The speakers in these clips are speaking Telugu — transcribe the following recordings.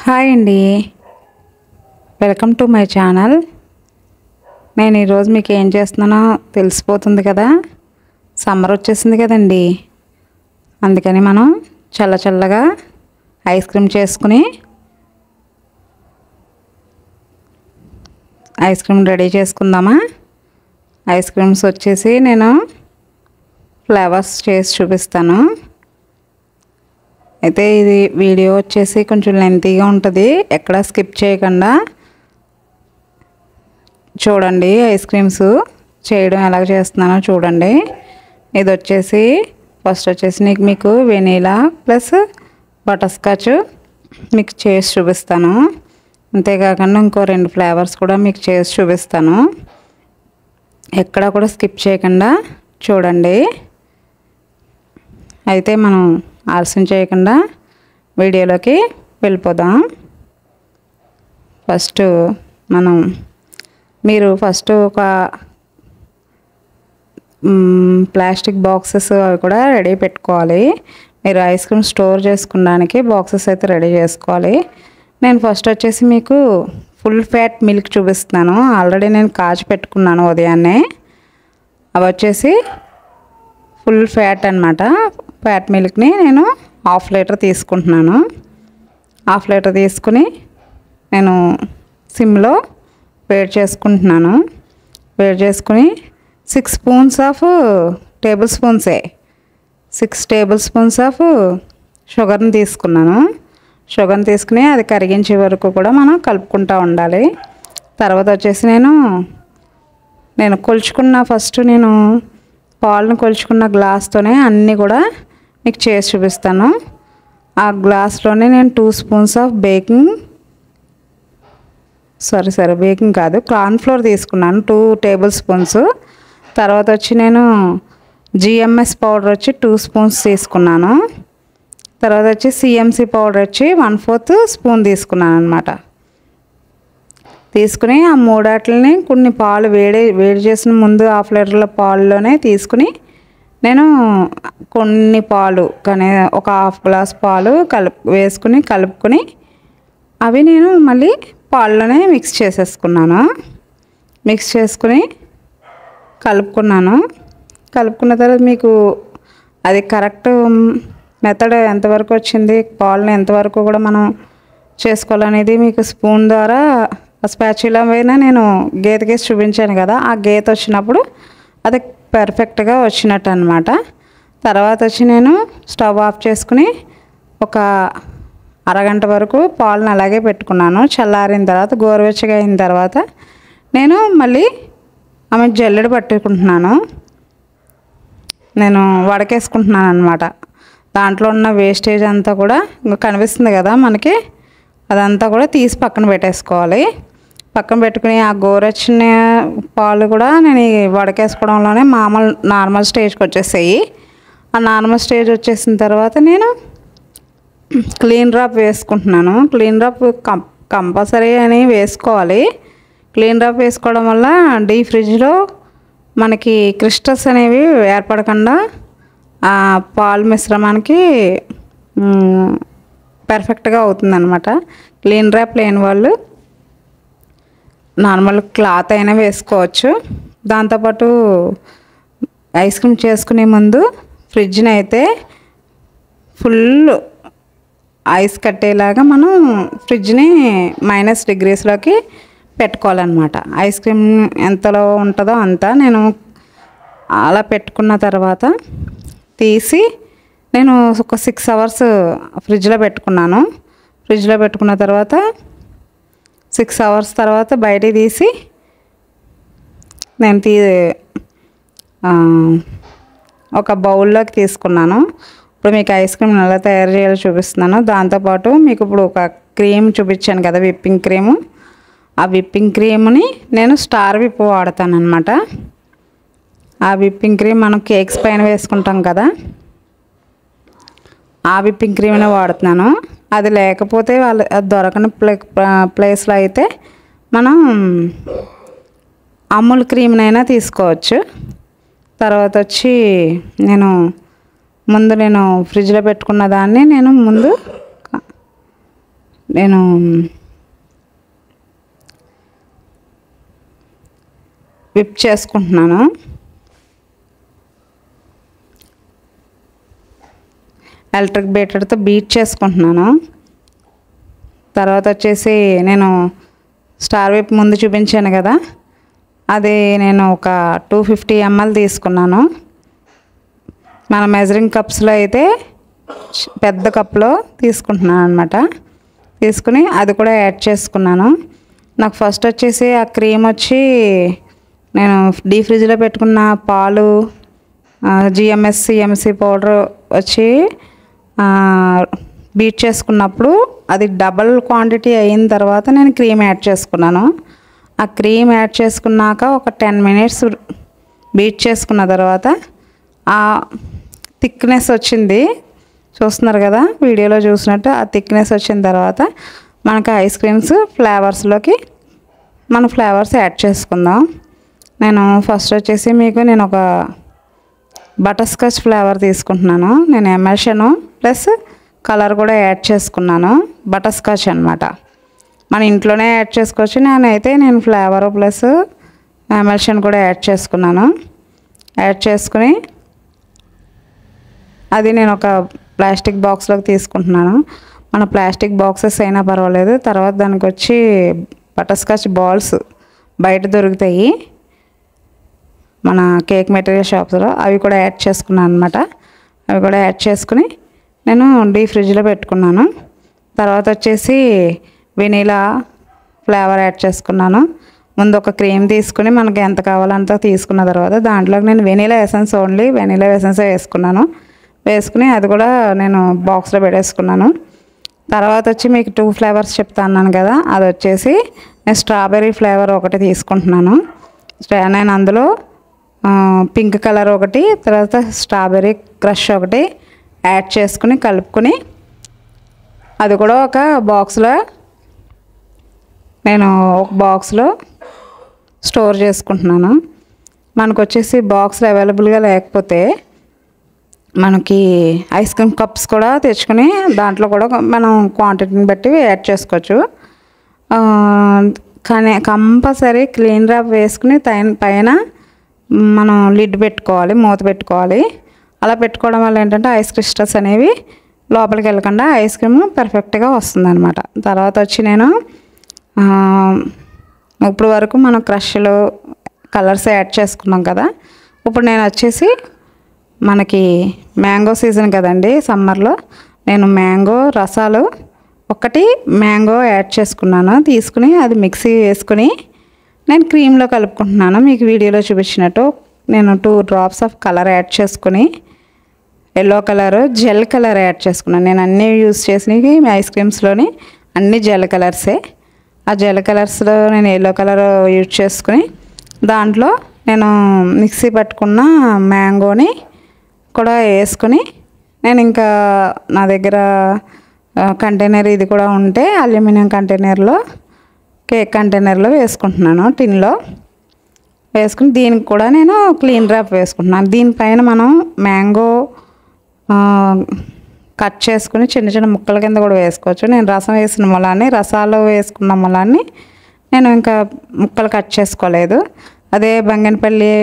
హాయ్ అండి, వెల్కమ్ టు మై ఛానల్. నేను ఈరోజు మీకు ఏం చేస్తున్నానో తెలిసిపోతుంది కదా. సమ్మర్ వచ్చేసింది కదండి, అందుకని మనం చల్లగా ఐస్ క్రీమ్ చేసుకుని ఐస్ క్రీమ్ రెడీ చేసుకుందామా. ఐస్ క్రీమ్స్ వచ్చేసి నేను ఫ్లేవర్స్ చేసి చూపిస్తాను. అయితే ఇది వీడియో వచ్చేసి కొంచెం లెంతీగా ఉంటుంది, ఎక్కడ స్కిప్ చేయకుండా చూడండి. ఐస్ క్రీమ్స్ చేయడం ఎలా చేస్తున్నానో చూడండి. ఇది వచ్చేసి ఫస్ట్ వచ్చేసి మీకు వెనీలా ప్లస్ బటర్ స్కాచ్ మీకు చేసి చూపిస్తాను. అంతేకాకుండా ఇంకో 2 ఫ్లేవర్స్ కూడా మీకు చేసి చూపిస్తాను. ఎక్కడ కూడా స్కిప్ చేయకుండా చూడండి. అయితే మనం ఆలస్యం చేయకుండా వీడియోలోకి వెళ్ళిపోదాం. మీరు ఫస్ట్ ఒక ప్లాస్టిక్ బాక్సెస్ అవి కూడా రెడీ పెట్టుకోవాలి. మీరు ఐస్ క్రీమ్ స్టోర్ చేసుకోవడానికి బాక్సెస్ అయితే రెడీ చేసుకోవాలి. నేను ఫస్ట్ వచ్చేసి మీకు ఫుల్ ఫ్యాట్ మిల్క్ చూపిస్తున్నాను. ఆల్రెడీ నేను కాచి పెట్టుకున్నాను ఉదయాన్నే. అవి వచ్చేసి ఫుల్ ఫ్యాట్ అన్నమాట. ఫ్యాట్ మిల్క్ని నేను 1/2 లీటర్ తీసుకుంటున్నాను. 1/2 లీటర్ తీసుకుని నేను సిమ్లో వేడి చేసుకుంటున్నాను. వేడి చేసుకుని 6 స్పూన్స్ ఆఫ్ టేబుల్ స్పూన్సే 6 టేబుల్ స్పూన్స్ ఆఫ్ షుగర్ని తీసుకున్నాను. షుగర్ని తీసుకుని అది కరిగించే వరకు కూడా మనం కలుపుకుంటూ ఉండాలి. తర్వాత వచ్చేసి నేను కొలుచుకున్న నేను పాలను కొలుచుకున్న గ్లాస్తోనే అన్నీ కూడా మీకు చేసి చూపిస్తాను. ఆ గ్లాస్లోనే నేను 2 స్పూన్స్ ఆఫ్ బేకింగ్ కాదు కార్న్ఫ్లోర్ తీసుకున్నాను, 2 టేబుల్ స్పూన్స్. తర్వాత వచ్చి నేను జిఎంఎస్ పౌడర్ వచ్చి 2 స్పూన్స్ తీసుకున్నాను. తర్వాత వచ్చి సిఎంసి పౌడర్ వచ్చి 1/4 స్పూన్ తీసుకున్నాను అనమాట. తీసుకుని ఆ మూడాట్లని కొన్ని పాలు వేడి చేసిన ముందు 1/2 లీటర్ల పాలులోనే తీసుకుని నేను కొన్ని పాలు కానీ ఒక 1/2 గ్లాస్ పాలు వేసుకుని కలుపుకొని అవి నేను మళ్ళీ పాల్లోనే మిక్స్ చేసేసుకున్నాను. మిక్స్ చేసుకుని కలుపుకున్నాను. కలుపుకున్న తర్వాత మీకు అది కరెక్ట్ మెథడ్ ఎంతవరకు వచ్చింది, పాలని ఎంతవరకు కూడా మనం చేసుకోవాలనేది మీకు స్పూన్ ద్వారా స్పాచులా పైన నేను గీత గీసి చూపించాను కదా, ఆ గీత వచ్చినప్పుడు అది పర్ఫెక్ట్గా వచ్చినట్టు అనమాట. తర్వాత వచ్చి నేను స్టవ్ ఆఫ్ చేసుకుని ఒక అరగంట వరకు పాలను అలాగే పెట్టుకున్నాను. చల్లారిన తర్వాత గోరువెచ్చగా అయిన తర్వాత నేను మళ్ళీ ఆమె జల్లెడ పట్టుకుంటున్నాను. నేను వడకేసుకుంటున్నాను అనమాట. దాంట్లో ఉన్న వేస్టేజ్ అంతా కూడా కనిపిస్తుంది కదా మనకి, అదంతా కూడా తీసి పక్కన పెట్టేసుకోవాలి. పక్కన పెట్టుకుని ఆ గోరొచ్చిన పాలు కూడా నేను వడకేసుకోవడంలోనే నార్మల్ స్టేజ్కి వచ్చేసాయి. ఆ నార్మల్ స్టేజ్ వచ్చేసిన తర్వాత నేను క్లీన్ డ్రాప్ వేసుకుంటున్నాను. క్లీన్ డ్రాప్ కంపల్సరీ అని వేసుకోవాలి. క్లీన్ డ్రాప్ వేసుకోవడం వల్ల డీప్ ఫ్రిడ్జ్లో మనకి క్రిస్టల్స్ అనేవి ఏర్పడకుండా ఆ పాలు మిశ్రమానికి పర్ఫెక్ట్గా అవుతుందన్నమాట. క్లీన్ డ్రాప్ లేని వాళ్ళు నార్మల్ క్లాత్ అయినా వేసుకోవచ్చు. దాంతోపాటు ఐస్ క్రీమ్ చేసుకునే ముందు ఫ్రిడ్జ్ని అయితే ఫుల్ ఐస్ కట్టేలాగా మనం ఫ్రిడ్జ్ని -, డిగ్రీస్లోకి పెట్టుకోవాలన్నమాట. ఐస్ క్రీమ్ ఎంతలో ఉంటుందో అంత నేను అలా పెట్టుకున్న తర్వాత తీసి నేను ఒక 6 అవర్స్ ఫ్రిడ్జ్లో పెట్టుకున్నాను. ఫ్రిడ్జ్లో పెట్టుకున్న తర్వాత 6 అవర్స్ తర్వాత బయటికి తీసి నేను ఒక బౌల్లోకి తీసుకున్నాను. ఇప్పుడు మీకు ఐస్ క్రీమ్ ఎలా తయారు చేయాలో చూపిస్తున్నాను. దాంతోపాటు మీకు ఇప్పుడు ఒక క్రీమ్ చూపించాను కదా, విప్పింగ్ క్రీము. ఆ విప్పింగ్ క్రీమ్ని నేను స్టార్ విప్ వాడతాను అనమాట. ఆ విప్పింగ్ క్రీమ్ మనం కేక్స్ పైన వేసుకుంటాం కదా, ఆ విప్పింగ్ క్రీమ్నే వాడుతున్నాను. అది లేకపోతే అది దొరకని ప్లేస్లో అయితే మనం అమూల్ క్రీమ్నైనా తీసుకోవచ్చు. తర్వాత వచ్చి నేను ఫ్రిడ్జ్లో పెట్టుకున్న దాన్ని నేను ముందు నేను విప్ చేసుకుంటున్నాను. ఎలక్ట్రిక్ బీటర్తో బీట్ చేసుకుంటున్నాను. తర్వాత వచ్చేసి నేను స్టార్ విప్ ముందు చూపించాను కదా, అది నేను ఒక 250 ml తీసుకున్నాను. మన మెజరింగ్ కప్స్లో అయితే పెద్ద కప్లో తీసుకుంటున్నాను అనమాట. తీసుకుని అది కూడా యాడ్ చేసుకున్నాను. నాకు ఫస్ట్ వచ్చేసి ఆ క్రీమ్ వచ్చి నేను డీ ఫ్రిడ్జ్లో పెట్టుకున్న పాలు, జిఎంఎస్ సిఎంసి పౌడర్ వచ్చి బీట్ చేసుకున్నప్పుడు అది డబల్ క్వాంటిటీ అయిన తర్వాత నేను క్రీమ్ యాడ్ చేసుకున్నాను. ఆ క్రీమ్ యాడ్ చేసుకున్నాక ఒక 10 minutes బీట్ చేసుకున్న తర్వాత ఆ థిక్నెస్ వచ్చింది, చూస్తున్నారు కదా వీడియోలో చూసినట్టు. ఆ థిక్నెస్ వచ్చిన తర్వాత మనకు ఐస్ క్రీమ్స్ ఫ్లేవర్స్లోకి మన ఫ్లేవర్స్ యాడ్ చేసుకుందాం. నేను ఫస్ట్ వచ్చేసి నేను ఒక బటర్ స్కాచ్ ఫ్లేవర్ తీసుకుంటున్నాను. నేను ఎమల్షను ప్లస్ కలర్ కూడా యాడ్ చేసుకున్నాను. బటర్ స్కాచ్ అనమాట, మన ఇంట్లోనే యాడ్ చేసుకోవచ్చు. నేను ఫ్లేవర్ ప్లస్ ఎమల్షన్ కూడా యాడ్ చేసుకున్నాను. యాడ్ చేసుకుని అది నేను ఒక ప్లాస్టిక్ బాక్స్లోకి తీసుకుంటున్నాను. మన ప్లాస్టిక్ బాక్సెస్ అయినా పర్వాలేదు. తర్వాత దానికి వచ్చి బటర్ స్కాచ్ బాల్స్ బయట దొరుకుతాయి మన కేక్ మెటీరియల్ షాప్స్లో, అవి కూడా యాడ్ చేసుకున్నాను అనమాట. అవి కూడా యాడ్ చేసుకుని నేను డీ ఫ్రిడ్జ్లో పెట్టుకున్నాను. తర్వాత వచ్చేసి వెనీలా ఫ్లేవర్ యాడ్ చేసుకున్నాను. ముందు ఒక క్రీమ్ తీసుకుని మనకి ఎంత కావాలంత తీసుకున్న తర్వాత దాంట్లోకి నేను vanilla essence, only vanilla essence వేసుకున్నాను. వేసుకుని అది కూడా నేను బాక్స్లో పెట్టేసుకున్నాను. తర్వాత వచ్చి మీకు 2 ఫ్లేవర్స్ చెప్తా అన్నాను కదా, అది వచ్చేసి నేను స్ట్రాబెర్రీ ఫ్లేవర్ ఒకటి తీసుకుంటున్నాను. నేను అందులో పింక్ కలర్ ఒకటి, తర్వాత స్ట్రాబెర్రీ క్రష్ ఒకటి యాడ్ చేసుకుని కలుపుకొని అది కూడా ఒక బాక్స్లో నేను ఒక బాక్స్లో స్టోర్ చేసుకుంటున్నాను. మనకు వచ్చేసి బాక్స్లో అవైలబుల్గా లేకపోతే మనకి ఐస్ క్రీమ్ కప్స్ కూడా తెచ్చుకొని దాంట్లో కూడా మనం క్వాంటిటీని బట్టి యాడ్ చేసుకోవచ్చు. కానీ కంపల్సరీ క్లీన్ ర్యాప్ వేసుకుని పైన మనం లిడ్ పెట్టుకోవాలి, మూత పెట్టుకోవాలి. అలా పెట్టుకోవడం వల్ల ఏంటంటే ఐస్ క్రిస్టల్స్ అనేవి లోపలికి వెళ్ళకుండా ఐస్ క్రీమ్ పర్ఫెక్ట్గా వస్తుంది అనమాట. తర్వాత వచ్చి నేను ఇప్పుడు వరకు మనం క్రష్లు కలర్స్ యాడ్ చేసుకున్నాం కదా, ఇప్పుడు నేను వచ్చేసి మనకి మ్యాంగో సీజన్ కదండి సమ్మర్లో, నేను మ్యాంగో రసాలు ఒకటి మ్యాంగో యాడ్ చేసుకున్నాను. తీసుకుని అది మిక్సీ వేసుకుని నేను క్రీమ్లో కలుపుకుంటున్నాను. మీకు వీడియోలో చూపించినట్టు నేను 2 drops ఆఫ్ కలర్ యాడ్ చేసుకుని yellow colour, gel colour add చేసుకున్నాను. నేను అన్నీ యూజ్ చేసినవి ఐస్ క్రీమ్స్లోని అన్ని జెల్ కలర్సే. ఆ జెల్ కలర్స్లో నేను ఎల్లో కలర్ యూజ్ చేసుకుని దాంట్లో నేను మిక్సీ పట్టుకున్న మ్యాంగోని కూడా వేసుకుని నేను ఇంకా నా దగ్గర కంటైనర్ ఇది కూడా ఉంటే అల్యూమినియం కంటైనర్లో, కేక్ కంటైనర్లో వేసుకుంటున్నాను. టిన్లో వేసుకుని దీనికి కూడా నేను క్లీన్ ర్యాప్ వేసుకుంటున్నాను. దీనిపైన మనం మ్యాంగో కట్ చేసుకుని చిన్న చిన్న ముక్కల కింద కూడా వేసుకోవచ్చు. నేను రసం వేసిన మొలాన్ని, రసాలు వేసుకున్న మొలాన్ని నేను ఇంకా ముక్కలు కట్ చేసుకోలేదు. అదే బంగినపల్లి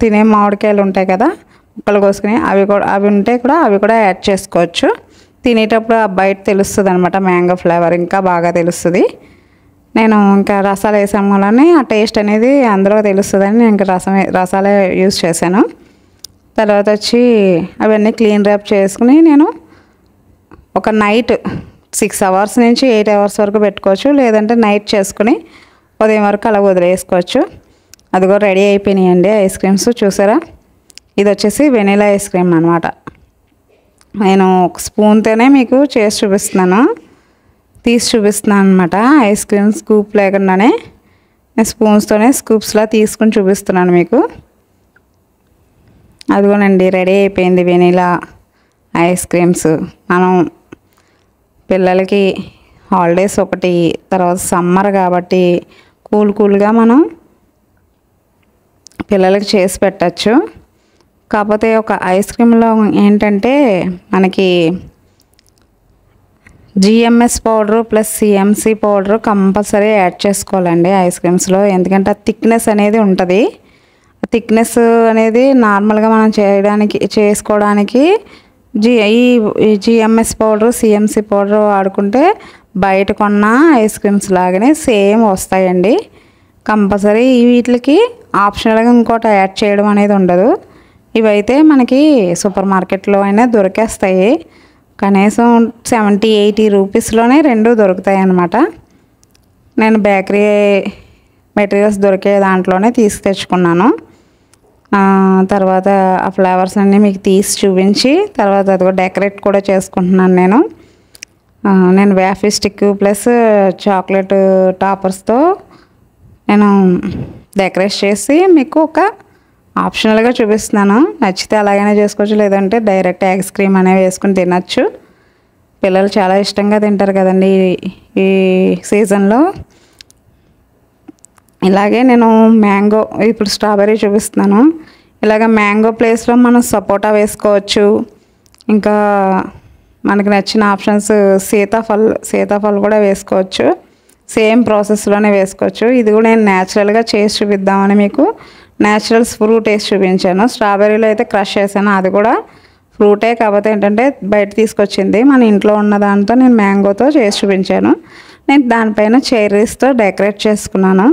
తినే మామిడికాయలు ఉంటాయి కదా ముక్కలు కోసుకుని, అవి ఉంటే కూడా అవి కూడా యాడ్ చేసుకోవచ్చు. తినేటప్పుడు ఆ బయట తెలుస్తుంది అనమాట, మ్యాంగో ఫ్లేవర్ ఇంకా బాగా తెలుస్తుంది. నేను ఇంకా రసాలు వేసాము వల్లనే ఆ టేస్ట్ అనేది అందులో తెలుస్తుందని నేను ఇంకా రసాలే యూజ్ చేశాను. తర్వాత వచ్చి అవన్నీ క్లీన్ ర్యాప్ చేసుకుని నేను ఒక నైట్ 6 hours నుంచి 8 hours వరకు పెట్టుకోవచ్చు. లేదంటే నైట్ చేసుకుని ఉదయం వరకు అలా వదిలేసుకోవచ్చు. అది కూడా రెడీ అయిపోయినాయండి ఐస్ క్రీమ్స్. చూసారా, ఇది వచ్చేసి వెనీలా ఐస్ క్రీమ్ అనమాట. నేను ఒక స్పూన్తోనే మీకు చేసి చూపిస్తున్నాను, తీసి చూపిస్తున్నాను అనమాట. ఐస్ క్రీమ్ స్కూప్ లేకుండానే నేను స్పూన్స్తోనే స్కూప్స్లా తీసుకుని చూపిస్తున్నాను మీకు. అదిగోనండి రెడీ అయిపోయింది వెనీలా ఐస్ క్రీమ్స్. మనం పిల్లలకి హాలిడేస్ ఒకటి, తర్వాత సమ్మర్ కాబట్టి కూల్గా మనం పిల్లలకి చేసి పెట్టచ్చు. కాకపోతే ఒక ఐస్ క్రీమ్లో ఏంటంటే మనకి GMS powder plus CMC powder compulsory add చేసుకోవాలండి ఐస్ క్రీమ్స్లో. ఎందుకంటే ఆ థిక్నెస్ అనేది ఉంటుంది. ఆ థిక్నెస్ అనేది నార్మల్గా మనం చేసుకోవడానికి ఈ జిఎంఎస్ పౌడరు సిఎంసి పౌడరు వాడుకుంటే బయట కొన్న ఐస్ క్రీమ్స్ లాగానే సేమ్ వస్తాయండి. కంపల్సరీ వీటికి ఆప్షనల్గా ఇంకోటి యాడ్ చేయడం అనేది ఉండదు. ఇవైతే మనకి సూపర్ మార్కెట్లో అయినా దొరికేస్తాయి. కనీసం 70-80 రూపీస్లోనే 2 దొరుకుతాయి అన్నమాట. నేను బేకరీ మెటీరియల్స్ దొరికే దాంట్లోనే తీసి తెచ్చుకున్నాను. తర్వాత ఆ ఫ్లేవర్స్ అన్నీ మీకు తీసి చూపించి తర్వాత అది డెకరేట్ కూడా చేసుకుంటున్నాను. నేను వేఫీ స్టిక్ ప్లస్ చాక్లెట్ టాపర్స్తో నేను డెకరేట్ చేసి మీకు ఒక ఆప్షనల్గా చూపిస్తున్నాను. నచ్చితే అలాగైనా చేసుకోవచ్చు, లేదంటే డైరెక్ట్ ఐస్ క్రీమ్ అనేవి వేసుకుని తినచ్చు. పిల్లలు చాలా ఇష్టంగా తింటారు కదండి ఈ సీజన్లో. ఇలాగే నేను మ్యాంగో, ఇప్పుడు స్ట్రాబెర్రీ చూపిస్తున్నాను. ఇలాగ మ్యాంగో ప్లేస్లో మనం సపోటా వేసుకోవచ్చు. ఇంకా మనకి నచ్చిన ఆప్షన్స్ సీతాఫల్ కూడా వేసుకోవచ్చు. సేమ్ ప్రాసెస్లోనే వేసుకోవచ్చు. ఇది కూడా నేను న్యాచురల్గా చేసి చూపిద్దామని మీకు న్యాచురల్స్ ఫ్రూట్ వేసి చూపించాను. స్ట్రాబెర్రీలో అయితే క్రష్ చేశాను, అది కూడా ఫ్రూటే, కాకపోతే ఏంటంటే బయట తీసుకొచ్చింది. మన ఇంట్లో ఉన్న దాంతో నేను మ్యాంగోతో చేసి చూపించాను. నేను దానిపైన చెర్రీస్తో డెకరేట్ చేసుకున్నాను.